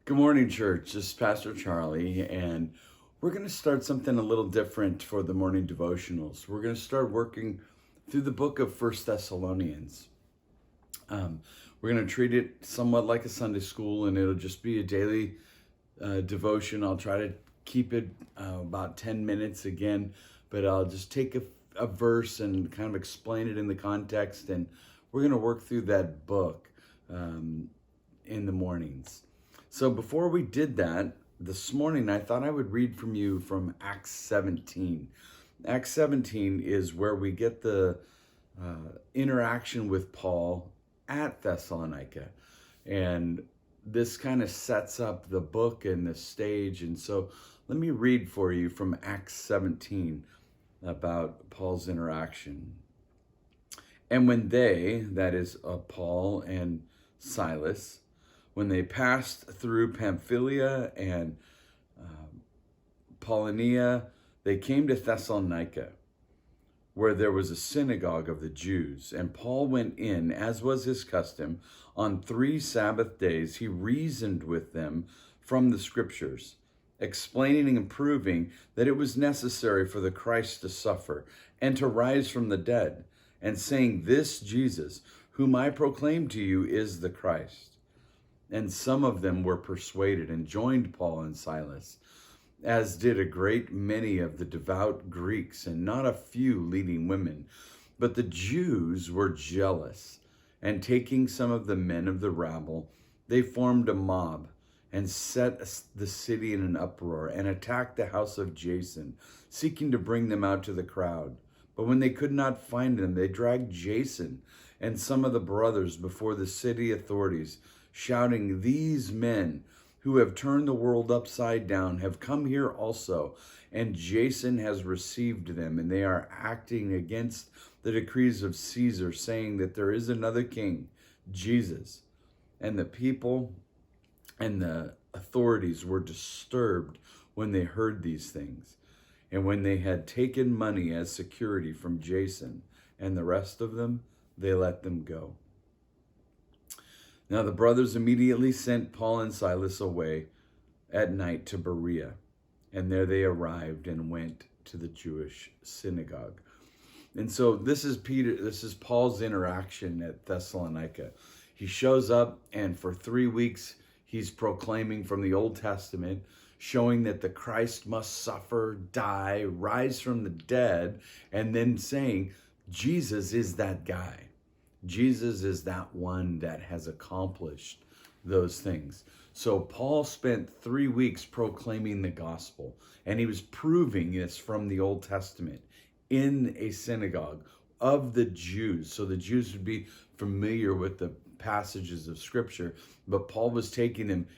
Good morning, church. This is Pastor Charlie, and we're going to start something a little different for the morning devotionals. We're going to start working through the book of First Thessalonians. We're going to treat it somewhat like a Sunday school, and it'll just be a daily devotion. I'll try to keep it about 10 minutes again, but I'll just take a verse and kind of explain it in the context, and we're going to work through that book in the mornings. So before we did that, this morning I thought I would read from you from Acts 17. Acts 17 is where we get the interaction with Paul at Thessalonica. And this kind of sets up the book and the stage. And so let me read for you from Acts 17 about Paul's interaction. And when they, that is Paul and Silas, when they passed through Pamphylia and Apollonia, they came to Thessalonica, where there was a synagogue of the Jews. And Paul went in, as was his custom. On 3 Sabbath days, he reasoned with them from the Scriptures, explaining and proving that it was necessary for the Christ to suffer and to rise from the dead, and saying, "This Jesus, whom I proclaim to you, is the Christ." And some of them were persuaded and joined Paul and Silas, as did a great many of the devout Greeks, and not a few leading women. But the Jews were jealous, and taking some of the men of the rabble, they formed a mob and set the city in an uproar and attacked the house of Jason, seeking to bring them out to the crowd. But when they could not find them, they dragged Jason and some of the brothers before the city authorities, shouting, "These men who have turned the world upside down have come here also, and Jason has received them, and they are acting against the decrees of Caesar, saying that there is another king, Jesus." And the people and the authorities were disturbed when they heard these things. And when they had taken money as security from Jason and the rest of them, they let them go. Now the brothers immediately sent Paul and Silas away at night to Berea, and there they arrived and went to the Jewish synagogue. And so this is Paul's interaction at Thessalonica. He shows up, and for 3 weeks he's proclaiming from the Old Testament, showing that the Christ must suffer, die, rise from the dead, and then saying Jesus is that guy. Jesus is that one that has accomplished those things. So Paul spent 3 weeks proclaiming the gospel, and he was proving this from the Old Testament in a synagogue of the Jews. So the Jews would be familiar with the passages of Scripture, but Paul was taking them,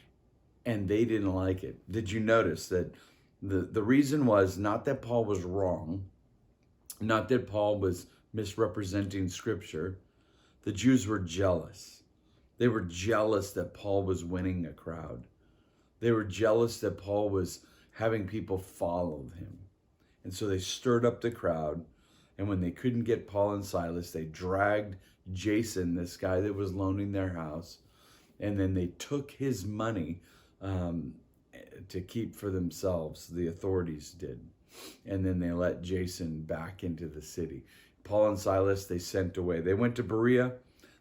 and they didn't like it. Did you notice that the reason was not that Paul was wrong, not that Paul was misrepresenting Scripture. The Jews were jealous. They were jealous that Paul was winning a crowd. They were jealous that Paul was having people follow him. And so they stirred up the crowd. And when they couldn't get Paul and Silas, they dragged Jason, this guy that was loaning their house. And then they took his money to keep for themselves. The authorities did. And then they let Jason back into the city. Paul and Silas, they sent away. They went to Berea.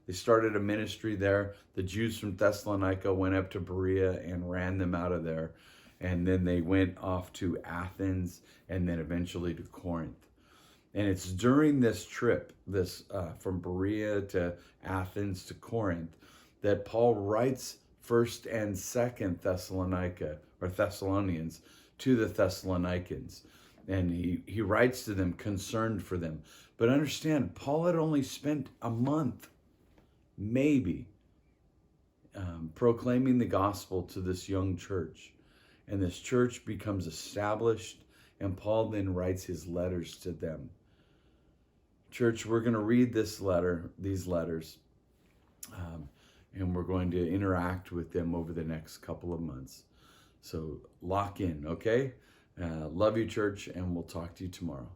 They started a ministry there. The Jews from Thessalonica went up to Berea and ran them out of there. And then they went off to Athens and then eventually to Corinth. And it's during this trip, from Berea to Athens to Corinth, that Paul writes 1st and 2nd Thessalonians to the Thessalonians. And he writes to them concerned for them. But understand, Paul had only spent a month, maybe, proclaiming the gospel to this young church. And this church becomes established, and Paul then writes his letters to them. Church, we're going to read these letters, and we're going to interact with them over the next couple of months. So lock in, okay? Love you, church, and we'll talk to you tomorrow.